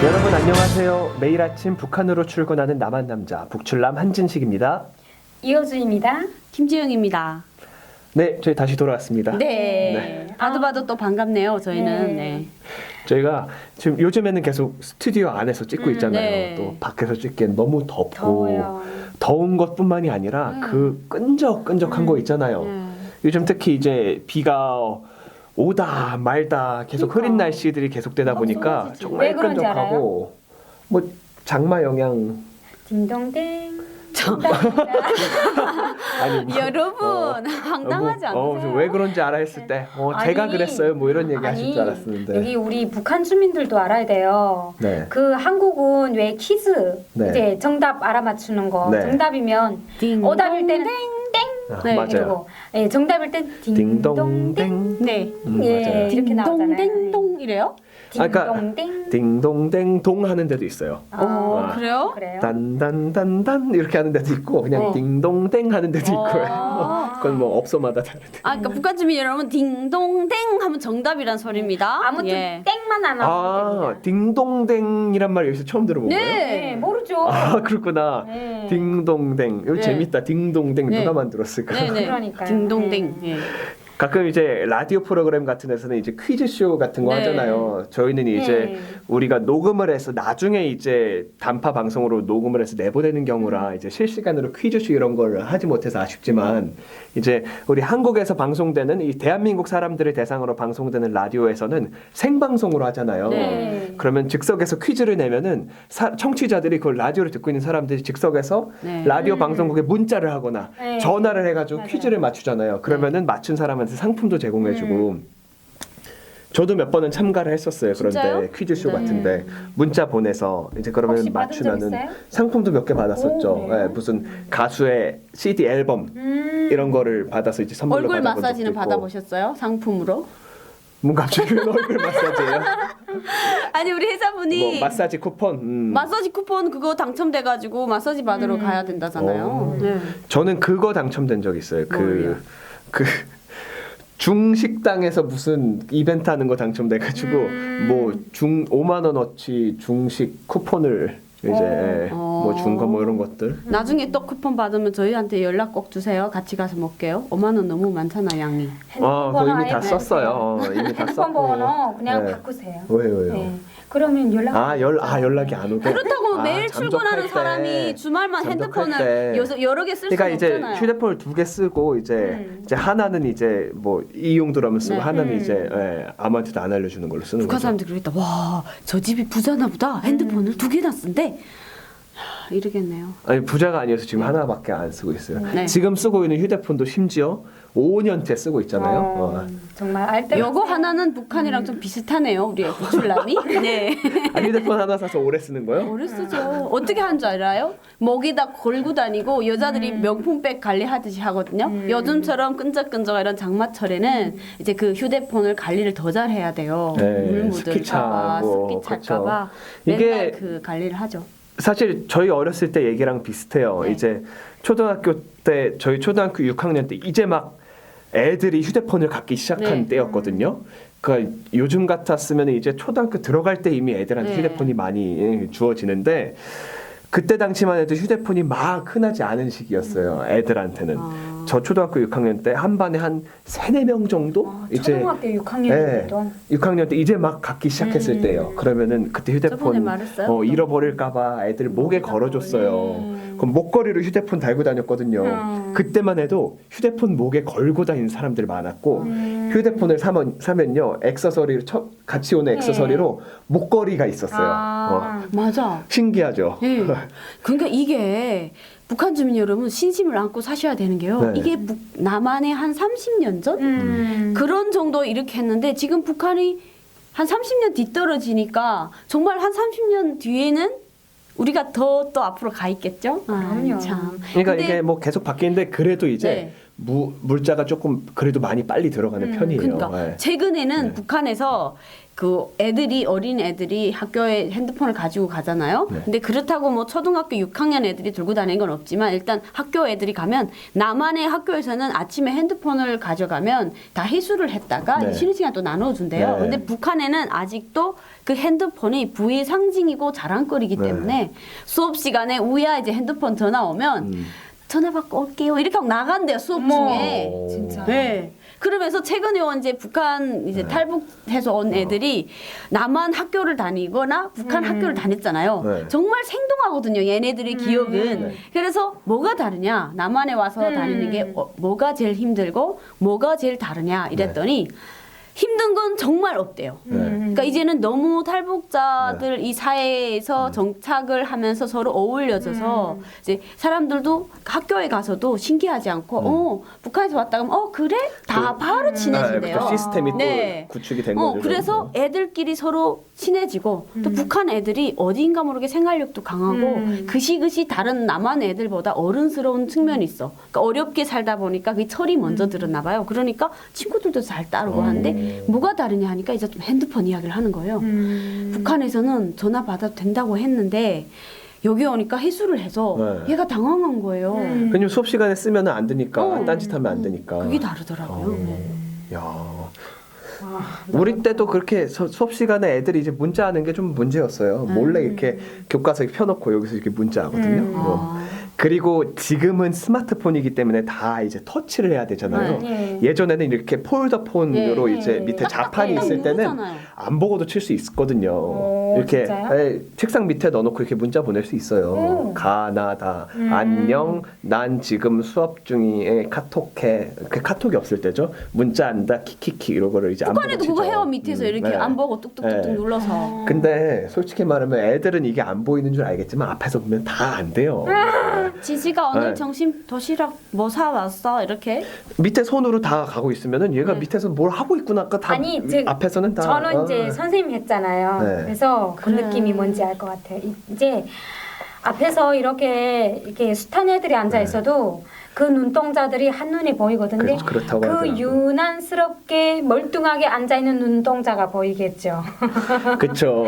여러분 안녕하세요. 매일 아침 북한으로 출근하는 남한 남자 북출남 한진식입니다. 이호주입니다. 김지영입니다. 네, 저희 다시 돌아왔습니다. 네. 봐도 또 반갑네요. 저희는. 네. 저희가 지금 요즘에는 계속 스튜디오 안에서 찍고 있잖아요. 네. 또 밖에서 찍기엔 너무 덥고 더워요. 더운 것뿐만이 아니라 그 끈적끈적한 거 있잖아요. 요즘 특히 이제 비가 오다 말다 계속 그러니까. 흐린 날씨들이 계속되다 보니까 쏟아지지. 정말 왜 그런지 끈적하고 뭐 장마 영향 딩동댕. 아니 뭐, 여러분 황당하지 않으세요? 왜 그런지 알아 했을 때 제가 아니, 그랬어요 뭐 이런 얘기 하실 아니, 줄 알았는데 여기 우리 북한 주민들도 알아야 돼요. 네. 그 한국은 왜 퀴즈 네. 이제 정답 알아맞추는 거 네. 정답이면 딩 오답일 때는 아, 네, 맞아요. 이러고 예, 정답일 땐 딩동댕. 딩동댕 네. 예, 맞아요. 이렇게 나오잖아요. 딩동댕동 이래요? 그러니까 딩동댕. 딩동댕 동 하는 데도 있어요. 아, 그래요? 그래요? 단단단단 이렇게 하는 데도 있고 그냥 어. 딩동댕 하는 데도 있고요. 아. 그건 뭐 업소마다 다른데. 그러니까 북한 주민 여러분 딩동댕 하면 정답이란 소리입니다. 아무튼 예. 땡만 안 아 하면 됩니다. 딩동댕이란 말 여기서 처음 들어본 거예요? 네, 모르죠. 아 그렇구나. 네. 딩동댕 이거 네. 재밌다. 딩동댕 네. 누가 만들었을까? 네네. 그러니까요. 딩동댕. 네. 예. 가끔 이제 라디오 프로그램 같은 데서는 이제 퀴즈쇼 같은 거 네. 하잖아요. 저희는 이제 네. 우리가 녹음을 해서 나중에 이제 단파 방송으로 녹음을 해서 내보내는 경우라 이제 실시간으로 퀴즈쇼 이런 걸 하지 못해서 아쉽지만 이제 우리 한국에서 방송되는 이 대한민국 사람들을 대상으로 방송되는 라디오에서는 생방송으로 하잖아요. 네. 그러면 즉석에서 퀴즈를 내면은 청취자들이 그걸 라디오를 듣고 있는 사람들이 즉석에서 네. 라디오 방송국에 문자를 하거나 네. 전화를 해가지고 맞아요. 퀴즈를 맞추잖아요. 그러면은 맞춘 사람한테 상품도 제공해주고. 저도 몇 번은 참가를 했었어요. 그런데 진짜요? 퀴즈쇼 네. 같은데 문자 보내서 이제 그러면 혹시 받은 적 맞추면은 있어요? 상품도 몇 개 받았었죠. 오, 그래요? 예, 무슨 가수의 CD 앨범 이런 거를 받아서 이제 선물로 얼굴 받아본 마사지는 적도 있고. 받아보셨어요? 상품으로? 뭐 갑자기 왜 얼굴 마사지예요? 아니 우리 회사분이 뭐 마사지 쿠폰. 마사지 쿠폰 그거 당첨돼가지고 마사지 받으러 가야 된다잖아요. 네. 저는 그거 당첨된 적 있어요. 뭘요? 그 중식당에서 무슨 이벤트 하는 거 당첨돼가지고 뭐 5만 원어치 중식 쿠폰을 이제 뭐 준 거 뭐 이런 것들. 나중에 또 쿠폰 받으면 저희한테 연락 꼭 주세요. 같이 가서 먹게요. 5만 원 너무 많잖아 양이. 그거 이미 다 아예 썼어요. 이미 다 핸드폰 썼고. 번호 그냥 네. 바꾸세요. 왜요? 네. 그러면 연락이 안 오고. 그렇다고 매일 잠적할 출근하는 때, 사람이 주말만 잠적할 핸드폰을 때. 여러 개 쓸 수는 그러니까 이제 없잖아요. 휴대폰을 2개 쓰고 이제 하나는 이제 뭐 이 용도라면 쓰고 네. 하나는 이제 아무한테도 안 알려주는 걸로 쓰는 북한 거죠. 사람들이 그랬다. 와, 저 집이 부자나 보다. 핸드폰을 2개나 쓴대. 하, 이러겠네요. 아니 부자가 아니어서 지금 하나밖에 안 쓰고 있어요. 네. 지금 쓰고 있는 휴대폰도 심지어 5년째 쓰고 있잖아요. 정말 알뜰. 요거 하나는 북한이랑 좀 비슷하네요. 우리 부출남이. 네. 휴대폰 하나 사서 오래 쓰는 거요? 오래 쓰죠. 어떻게 하는 줄 알아요? 목에다 걸고 다니고 여자들이 명품백 관리하듯이 하거든요. 요즘처럼 끈적끈적 이런 장마철에는 이제 그 휴대폰을 관리를 더 잘해야 돼요. 네, 물 습기 묻을까봐, 차고, 습기 찰까봐 그쵸. 이게 맨날 그 관리를 하죠. 사실 저희 어렸을 때 얘기랑 비슷해요. 네. 이제 초등학교 때 저희 초등학교 6학년 때 이제 막 애들이 휴대폰을 갖기 시작한 네. 때였거든요. 그러니까 요즘 같았으면 이제 초등학교 들어갈 때 이미 애들한테 네. 휴대폰이 많이 주어지는데 그때 당시만 해도 휴대폰이 막 흔하지 않은 시기였어요. 애들한테는. 저 초등학교 6학년 때 한 반에 한 3-4명 정도 초등학교 6학년인데도 6학년 때 이제 막 갖기 시작했을 때예요. 그러면은 그때 저번에 휴대폰 말했어요? 잃어버릴까봐 애들 목에 걸어줬어요. 그럼 목걸이로 휴대폰 달고 다녔거든요. 그때만 해도 휴대폰 목에 걸고 다니는 사람들 많았고 휴대폰을 사면요 액세서리를 같이 오는 액세서리로 목걸이가 있었어요. 맞아. 신기하죠. 예. 그러니까 이게 북한 주민 여러분 신심을 안고 사셔야 되는 게요. 네. 이게 남한의 한 30년 전 그런 정도 이렇게 했는데 지금 북한이 한 30년 뒤떨어지니까 정말 한 30년 뒤에는 우리가 더 또 앞으로 가 있겠죠? 그럼요. 참. 그러니까 근데 이게 뭐 계속 바뀌는데 그래도 이제 네. 물자가 조금 그래도 많이 빨리 들어가는 편이에요. 그러니까 네. 최근에는 네. 북한에서 그 어린 애들이 학교에 핸드폰을 가지고 가잖아요. 네. 근데 그렇다고 뭐 초등학교 6학년 애들이 들고 다니는 건 없지만 일단 학교 애들이 가면 남한의 학교에서는 아침에 핸드폰을 가져가면 다 회수를 했다가 네. 쉬는 시간 또 나눠준대요. 네. 근데 북한에는 아직도 그 핸드폰이 부의 상징이고 자랑거리이기 네. 때문에 수업 시간에 우야 이제 핸드폰 전화 오면 전화 받고 올게요 이렇게 하고 나간대요 수업 중에. 오. 진짜. 네. 그러면서 최근에 이제 북한 이제 탈북해서 온 애들이 남한 학교를 다니거나 북한 학교를 다녔잖아요. 네. 정말 생동하거든요. 얘네들의 기억은. 네. 그래서 뭐가 다르냐? 남한에 와서 다니는 게 뭐가 제일 힘들고 뭐가 제일 다르냐? 이랬더니 힘든 건 정말 없대요. 그러니까 이제는 너무 탈북자들 이 사회에서 정착을 하면서 서로 어울려져서 이제 사람들도 학교에 가서도 신기하지 않고 북한에서 왔다 그러면 그래? 다 바로 친해진대요. 그 시스템이 네. 또 구축이 된 거죠. 그래서 애들끼리 서로 친해지고 또 북한 애들이 어딘가 모르게 생활력도 강하고 그시그시 다른 남한 애들보다 어른스러운 측면이 있어. 그러니까 어렵게 살다 보니까 그 철이 먼저 들었나 봐요. 그러니까 친구들도 잘 따르고 하는데 뭐가 다르냐 하니까 이제 좀 핸드폰 이야기를 하는 거예요. 북한에서는 전화 받아도 된다고 했는데 여기 오니까 해수를 해서 네. 얘가 당황한 거예요. 왜냐면 수업 시간에 쓰면 안 되니까 딴짓하면 안 되니까. 그게 다르더라고요. 야. 우리 때도 그렇게 수업 시간에 애들이 이제 문자하는 게 좀 문제였어요. 몰래 이렇게 교과서에 펴놓고 여기서 이렇게 문자하거든요. 그리고 지금은 스마트폰이기 때문에 다 이제 터치를 해야 되잖아요. 네. 예전에는 이렇게 폴더폰으로 네. 이제 밑에 자판이 딱 있을 때는 누르잖아요. 안 보고도 칠 수 있었거든요. 오, 이렇게 진짜요? 책상 밑에 넣어놓고 이렇게 문자 보낼 수 있어요. 오. 가나다 안녕 난 지금 수업 중에 카톡해. 그 카톡이 없을 때죠. 문자한다 키키키 이런 거를 이제 안 보고 북한에도 치죠. 그거 해요. 밑에서 이렇게 네. 안 보고 뚝뚝뚝뚝 네. 눌러서. 근데 솔직히 말하면 애들은 이게 안 보이는 줄 알겠지만 앞에서 보면 다 안 돼요. 지지가 오늘 네. 점심 도시락 뭐 사왔어? 이렇게. 밑에 손으로 다 가고 있으면은 얘가 밑에서 뭘 하고 있구나. 다 아니, 앞에서는 다. 저는 이제 선생님 했잖아요. 네. 그래서 그 그래. 느낌이 뭔지 알 것 같아요. 이제 앞에서 이렇게 숱한 애들이 앉아 있어도 그 눈동자들이 한눈에 보이거든요. 그렇다고 그 하더라고요. 유난스럽게 멀뚱하게 앉아 있는 눈동자가 보이겠죠. 그쵸.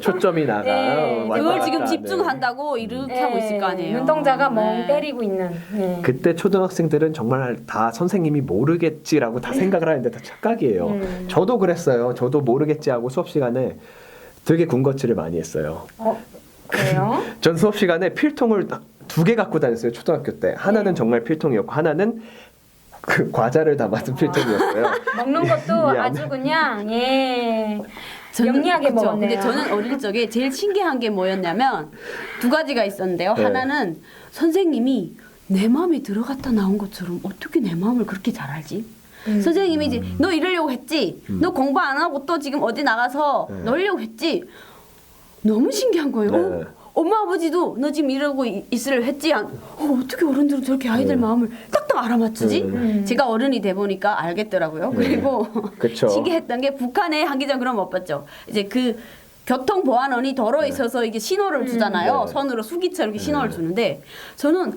초점이 나가. 네. 왔다 그걸 지금 갔다 집중한다고 이렇게 하고 있을 거 아니에요. 눈동자가 멍 네. 때리고 있는. 네. 그때 초등학생들은 정말 다 선생님이 모르겠지라고 다 생각을 하는데 다 착각이에요. 저도 그랬어요. 저도 모르겠지 하고 수업 시간에 되게 군것질을 많이 했어요. 그래요? 전 수업 시간에 필통을 2개 갖고 다녔어요. 초등학교 때. 하나는 정말 필통이었고 하나는 그 과자를 담아둔 필통이었어요. 먹는 것도 미안. 아주 그냥 저는- 영리하게 그쵸. 먹었네요. 근데 저는 어릴 적에 제일 신기한 게 뭐였냐면 2가지가 있었는데요. 네. 하나는 선생님이 내 마음에 들어갔다 나온 것처럼 어떻게 내 마음을 그렇게 잘 알지? 선생님이 이제 너 이러려고 했지? 너 공부 안 하고 또 지금 어디 나가서 놀려고 했지? 너무 신기한 거예요. 네. 엄마 아버지도 너 지금 이러고 있으려 했지? 어떻게 어른들은 저렇게 아이들 마음을 딱딱 알아맞추지? 제가 어른이 돼 보니까 알겠더라고요. 그리고 그쵸. 신기했던 게 북한에 하기 전 그런 거 못 봤죠. 이제 그 교통보안원이 도로에 있어서 이게 신호를 주잖아요. 네. 손으로 수기처럼 이렇게 신호를 주는데 저는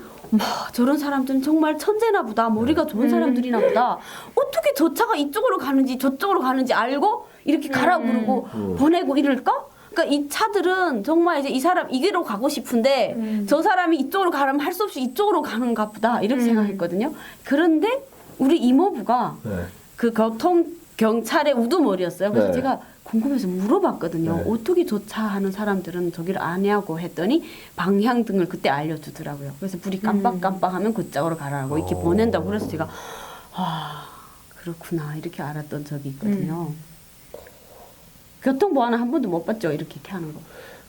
저런 사람들은 정말 천재나 보다. 머리가 좋은 사람들이나 보다. 어떻게 저 차가 이쪽으로 가는지 저쪽으로 가는지 알고 이렇게 가라 그러고 보내고 이럴까? 그러니까 이 차들은 정말 이제 이 사람 이기로 가고 싶은데 저 사람이 이쪽으로 가려면 할 수 없이 이쪽으로 가는가 보다 이렇게 생각했거든요. 그런데 우리 이모부가 네. 그 교통 경찰의 우두머리였어요. 그래서 네. 제가 궁금해서 물어봤거든요. 네. 어떻게 조차하는 사람들은 저기를 아냐고 했더니 방향등을 그때 알려주더라고요. 그래서 불이 깜빡깜빡하면 그쪽으로 가라고 이렇게 보낸다고 그래서 제가 그렇구나 이렇게 알았던 적이 있거든요. 교통보안은 한 번도 못 봤죠. 이렇게 하는 거.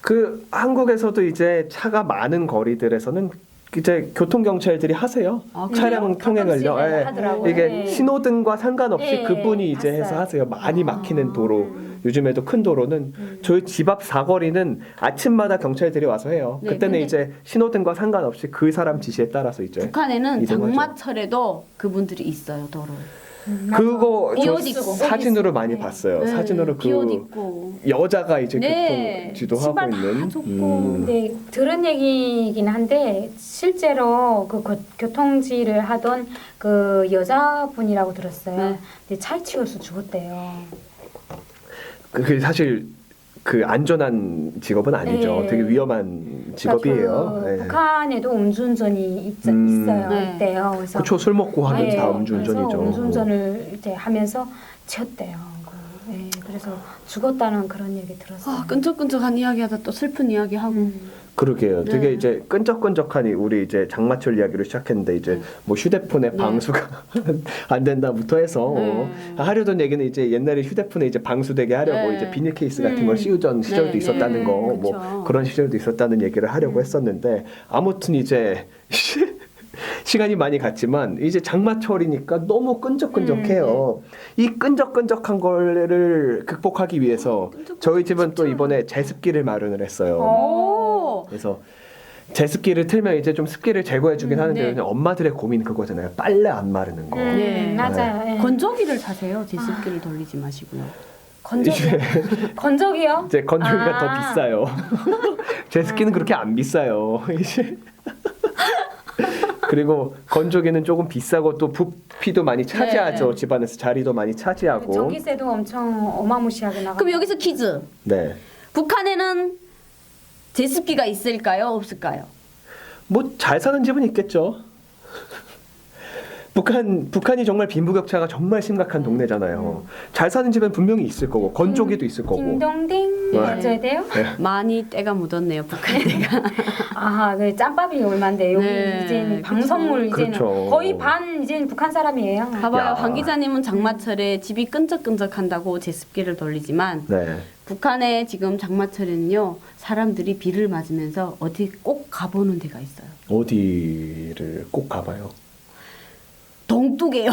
그 한국에서도 이제 차가 많은 거리들에서는 이제 교통 경찰들이 하세요. 아, 차량 그래요? 통행을요. 가끔씩 예. 하더라고요. 이게 네. 신호등과 상관없이 네, 그분이 이제 봤어요. 해서 하세요. 많이 막히는 도로. 요즘에도 큰 도로는 저희 집 앞 사거리는 아침마다 경찰들이 와서 해요. 네, 그때는 근데 이제 신호등과 상관없이 그 사람 지시에 따라서 이제 북한에는 이동하죠. 장마철에도 그분들이 있어요. 도로에. 그거 저 옷 입고, 사진으로 옷 많이 입고. 봤어요. 네, 사진으로 비옷 그 입고. 여자가 이제 네. 교통 지도하고 신발 다 있는. 줬고. 근데 들은 얘기긴 한데 실제로 그 교통지를 하던 그 여자분이라고 들었어요. 네. 근데 차에 치여서 죽었대요. 그게 사실 그 안전한 직업은 아니죠. 네. 되게 위험한 직업이에요. 그러니까 그 네. 북한에도 음주운전이 있어요. 네. 있대요. 그래서 그렇죠. 술 먹고 하면 네, 다 그래서 음주운전이죠. 음주운전을 이제 하면서 치웠대요. 그래서 죽었다는 그런 얘기 들었어요. 아, 끈적끈적한 이야기하다 또 슬픈 이야기하고. 그러게요. 되게 네. 이제 끈적끈적하니 우리 이제 장마철 이야기로 시작했는데 이제 뭐 휴대폰의 네. 방수가 안 된다부터 해서 하려던 얘기는 이제 옛날에 휴대폰에 이제 방수되게 하려고 네. 이제 비닐 케이스 같은 걸 씌우던 시절도 네, 있었다는 네. 거, 뭐 그쵸. 그런 시절도 있었다는 얘기를 하려고 했었는데 아무튼 이제 시간이 많이 갔지만 이제 장마철이니까 너무 끈적끈적해요. 이 끈적끈적한 거를 극복하기 위해서 저희 집은 또 이번에 제습기를 마련을 했어요. 오. 그래서 제습기를 틀면 이제 좀 습기를 제거해주긴 하는데 네. 그냥 엄마들의 고민 그거잖아요. 빨래 안 마르는 거. 네. 맞아요. 예. 건조기를 사세요. 제습기를 돌리지 마시고요. 건조기. 건조기요? 이제 건조기가 아. 더 비싸요. 제습기는 그렇게 안 비싸요. 이제 그리고 건조기는 조금 비싸고 또 부피도 많이 차지하죠. 네. 집안에서 자리도 많이 차지하고. 전기세도 엄청 어마무시하게 나가. 그럼 여기서 퀴즈. 네. 북한에는 제습기가 있을까요? 없을까요? 뭐 잘 사는 집은 있겠죠. 북한이 정말 빈부격차가 정말 심각한 동네잖아요. 잘 사는 집은 분명히 있을 거고 건조기도 있을 거고. 딩동댕 네. 맞아야 돼요? 많이 때가 묻었네요. 북한 때가. 아, 그 짬밥이 얼마인데 여기 네, 이제는 방송물 이제는 그렇죠. 거의 반 이제는 북한 사람이에요. 봐봐요. 야. 황 기자님은 장마철에 집이 끈적끈적한다고 제습기를 돌리지만 네. 북한에 지금 장마철에는요. 사람들이 비를 맞으면서 어디 꼭 가보는 데가 있어요. 어디를 꼭 가봐요. 동뚝이에요.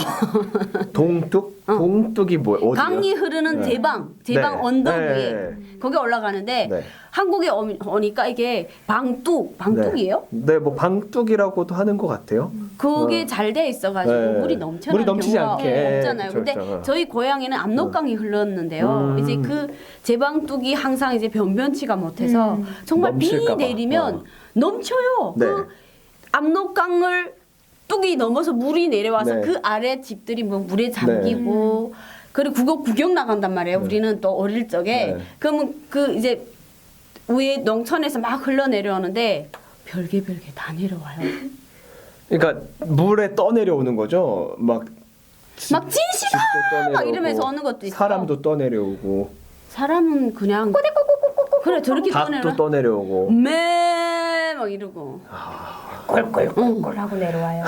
동뚝? 동뚝이 뭐야? 어디요? 강이 흐르는 네. 제방 네. 언덕 네. 위에 거기 올라가는데 네. 한국에 오니까 이게 방뚝이에요? 네, 뭐 방뚝이라고도 하는 것 같아요. 그게 잘 돼 있어가지고 네. 물이 넘쳐나는 물이 넘치지 경우가 않게. 없잖아요. 그렇죠, 근데 그렇죠. 저희 고향에는 압록강이 흘렀는데요. 이제 그 제방뚝이 항상 이제 변변치가 못해서 정말 비 넘칠까 봐. 내리면 넘쳐요. 네. 그 압록강을 뚝이 넘어서 물이 내려와서 네. 그 아래 집들이 뭐 물에 잠기고 그리고 그거 구경 나간단 말이에요. 네. 우리는 또 어릴 적에 네. 그러면 그 이제 위에 농촌에서 막 흘러 내려오는데 별게 다 내려와요. 그러니까 물에 떠내려오는 거죠. 막 막 진실아 집도 떠내려오고, 막 이러면서 오는 것도 있어. 사람도 떠내려오고 사람은 그냥 그래 저렇게 닭도 떠내려. 떠내려오고. 매막 이러고. 꼴꼴꼴꼴 하고 내려와요.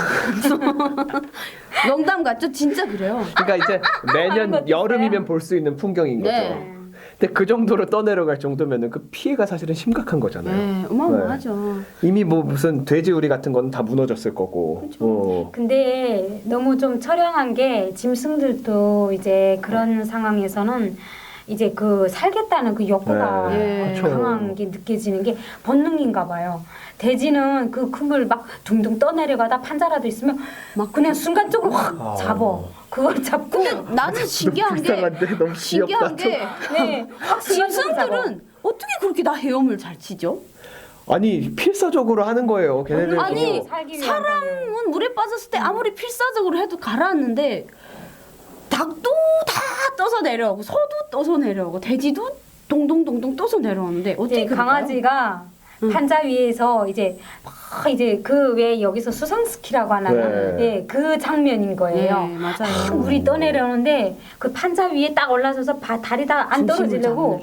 농담 같죠? 진짜 그래요. 그러니까 이제 매년 것도 여름이면 볼 수 있는 풍경인 거죠. 네. 근데 그 정도로 떠내려갈 정도면은 그 피해가 사실은 심각한 거잖아요. 네, 어마어마하죠. 이미 뭐 무슨 돼지우리 같은 건 다 무너졌을 거고. 근데 너무 좀 처량한 게 짐승들도 이제 그런 상황에서는 이제 그 살겠다는 그 욕구가 네. 그렇죠. 강한 게 느껴지는 게 본능인가 봐요. 돼지는 그 금을 막 둥둥 떠내려가다 판자라도 있으면 막 그냥 순간적으로 확 잡어. 그걸 잡고 나는 신기한 게 불쌍한데 너무 신기한 귀엽다. 게 네, 확 순간적으로 잡어. 짐승들은 어떻게 그렇게 다 헤엄을 잘 치죠? 아니 필사적으로 하는 거예요. 걔네들 아니, 살기 위한 사람은 물에 빠졌을 때 아무리 필사적으로 해도 가라앉는데 닭도 다 떠서 내려오고 소도 떠서 내려오고 돼지도 동동동동 떠서 내려오는데 어떻게 이제 그럴까요? 강아지가 판자 위에서 이제 막 이제 그 왜 여기서 수상 스키라고 하나 네. 예, 그 장면인 거예요. 네, 맞아요. 물이 떠내려오는데 그 판자 위에 딱 올라서서 다리 다 안 떨어지려고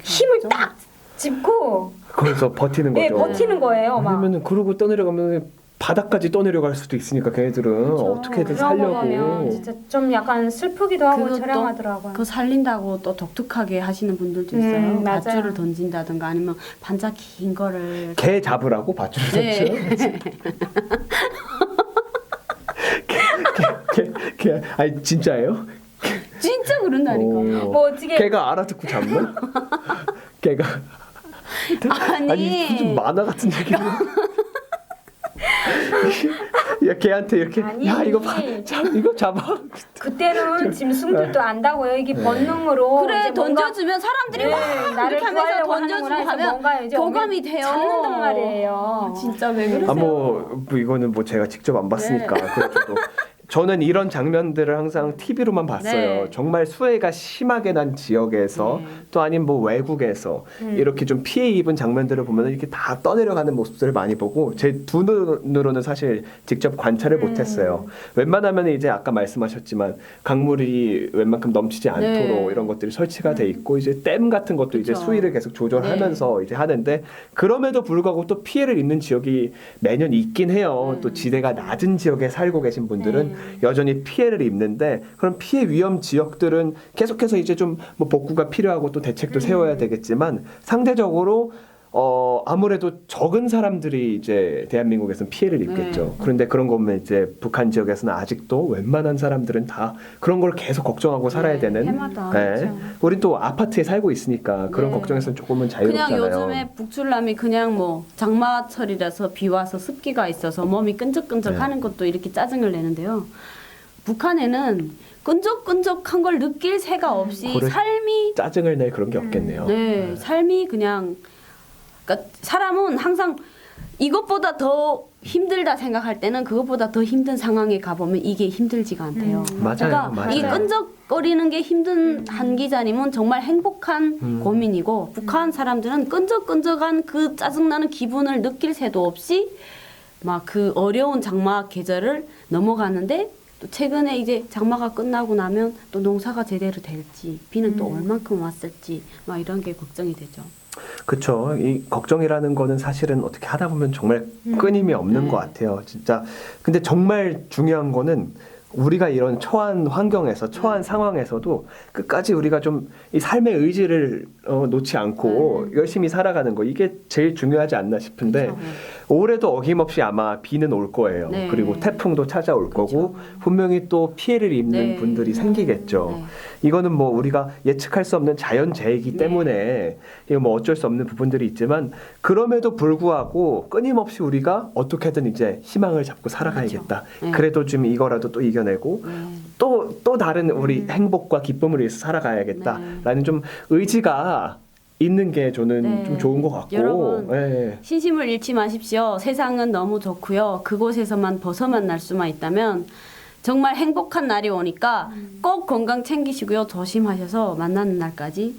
힘을 딱 짚고 거기서 버티는 예, 거죠. 버티는 거예요. 막. 왜냐면은 그러고 떠내려가면 바닥까지 떠내려갈 수도 있으니까 걔네들은 어떻게든 그런 거 보면 살려고. 진짜 좀 약간 슬프기도 하고 그것도 처량하더라고요. 그거 살린다고 또 독특하게 하시는 분들도 있어요. 맞아요. 밧줄을 던진다든가 아니면 반자 긴 거를 개 잡으라고 밧줄 네. 던져. 개 아니 진짜예요? 진짜 그런다니까. 뭐 어떻게 개가 알아듣고 잡나? 개가 아니, 무슨 만화 같은 얘기를. 야 걔한테 이렇게 아니. 야 이거 이거 잡아. 그때는 짐승들도 안다고요. 이게 본능으로 그래 이제 뭔가 던져주면 사람들이 네, 막 나를 이렇게 하면서 구하려고 던져주고 하는구나 해서 뭔가 하면 이제 교감이 오면 돼요. 잡는단 말이에요. 진짜 왜 그러세요? 뭐 이거는 뭐 제가 직접 안 봤으니까 네. 그래도 저는 이런 장면들을 항상 TV로만 봤어요. 네. 정말 수해가 심하게 난 지역에서 네. 또 아니면 뭐 외국에서 이렇게 좀 피해 입은 장면들을 보면 이렇게 다 떠내려가는 모습들을 많이 보고 제 두 눈으로는 사실 직접 관찰을 못했어요. 웬만하면 이제 아까 말씀하셨지만 강물이 웬만큼 넘치지 않도록 네. 이런 것들이 설치가 돼 있고 이제 댐 같은 것도 이제 그쵸. 수위를 계속 조절하면서 이제 하는데 그럼에도 불구하고 또 피해를 입는 지역이 매년 있긴 해요. 또 지대가 낮은 지역에 살고 계신 분들은 여전히 피해를 입는데 그럼 피해 위험 지역들은 계속해서 이제 좀 뭐 복구가 필요하고 또 대책도 세워야 되겠지만 상대적으로 아무래도 적은 사람들이 이제 대한민국에서는 피해를 입겠죠. 그런데 그런 거 보면 이제 북한 지역에서는 아직도 웬만한 사람들은 다 그런 걸 계속 걱정하고 살아야 되는. 해마다. 네. 그렇죠. 우리 또 아파트에 살고 있으니까 그런 네. 걱정에서는 조금은 그냥 자유롭잖아요. 요즘에 북출남이 그냥 뭐 장마철이라서 비 와서 습기가 있어서 몸이 끈적끈적하는 것도 이렇게 짜증을 내는데요. 북한에는 끈적끈적한 걸 느낄 새가 없이 그래. 삶이 짜증을 낼 그런 게 없겠네요. 네, 삶이 그냥 그러니까 사람은 항상 이것보다 더 힘들다 생각할 때는 그것보다 더 힘든 상황에 가보면 이게 힘들지가 않대요. 맞아요, 그러니까 맞아요. 이 끈적거리는 게 힘든 한 기자님은 정말 행복한 고민이고 북한 사람들은 끈적끈적한 그 짜증나는 기분을 느낄 새도 없이 막 그 어려운 장마 계절을 넘어가는데 또 최근에 이제 장마가 끝나고 나면 또 농사가 제대로 될지 비는 또 얼만큼 왔을지 막 이런 게 걱정이 되죠. 그렇죠. 이 걱정이라는 거는 사실은 어떻게 하다 보면 정말 끊임이 없는 것 같아요. 진짜. 근데 정말 중요한 거는 우리가 이런 처한 환경에서 처한 상황에서도 끝까지 우리가 좀 이 삶의 의지를 놓지 않고 열심히 살아가는 거 이게 제일 중요하지 않나 싶은데 그쵸. 올해도 어김없이 아마 비는 올 거예요. 네. 그리고 태풍도 찾아올 거고 분명히 또 피해를 입는 네. 분들이 생기겠죠. 네. 이거는 뭐 우리가 예측할 수 없는 자연재해이기 때문에 이거 뭐 어쩔 수 없는 부분들이 있지만 그럼에도 불구하고 끊임없이 우리가 어떻게든 이제 희망을 잡고 살아가야겠다. 그렇죠. 네. 그래도 좀 이거라도 또 이겨내고 또 다른 우리 행복과 기쁨을 위해서 살아가야겠다라는 좀 의지가 있는 게 저는 네. 좀 좋은 것 같고. 여러분, 예. 신심을 잃지 마십시오. 세상은 너무 좋고요. 그곳에서만 벗어만 수만 있다면 정말 행복한 날이 오니까 꼭 건강 챙기시고요. 조심하셔서 만나는 날까지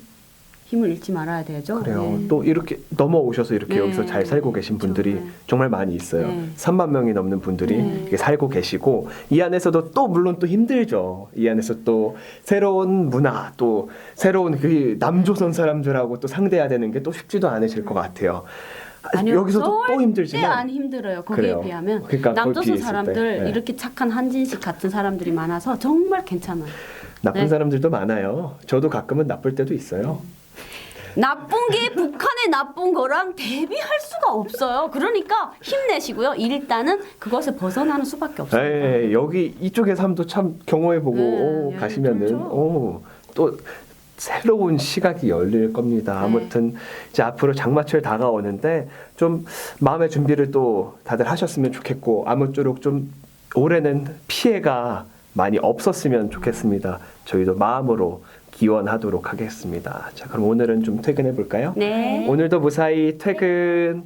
힘을 잃지 말아야 되죠. 그래요. 네. 또 이렇게 넘어오셔서 이렇게 네. 여기서 잘 살고 계신 분들이 그렇죠. 네. 정말 많이 있어요. 네. 3만 명이 넘는 분들이 이렇게 살고 계시고 이 안에서도 또 물론 또 힘들죠. 이 안에서 또 새로운 문화 또 새로운 그 남조선 사람들하고 또 상대해야 되는 게 또 쉽지도 않으실 것 같아요. 아니요, 여기서도 또 절대 힘들지만 안 힘들어요. 거기에 그래요. 비하면 그러니까 거기 남조선 비했을 때. 사람들 네. 이렇게 착한 한진식 같은 사람들이 많아서 정말 괜찮아요. 나쁜 네. 사람들도 많아요. 저도 가끔은 나쁠 때도 있어요. 나쁜 게 북한의 나쁜 거랑 대비할 수가 없어요. 그러니까 힘내시고요. 일단은 그것에 벗어나는 수밖에 없어요. 예, 여기 이쪽에 삶도 참 경험해보고 네, 가시면은 그렇죠. 또 새로운 시각이 열릴 겁니다. 네. 아무튼 이제 앞으로 장마철 다가오는데 좀 마음의 준비를 또 다들 하셨으면 좋겠고 아무쪼록 좀 올해는 피해가 많이 없었으면 좋겠습니다. 저희도 마음으로 기원하도록 하겠습니다. 자, 그럼 오늘은 좀 퇴근해 볼까요? 네. 오늘도 무사히 퇴근.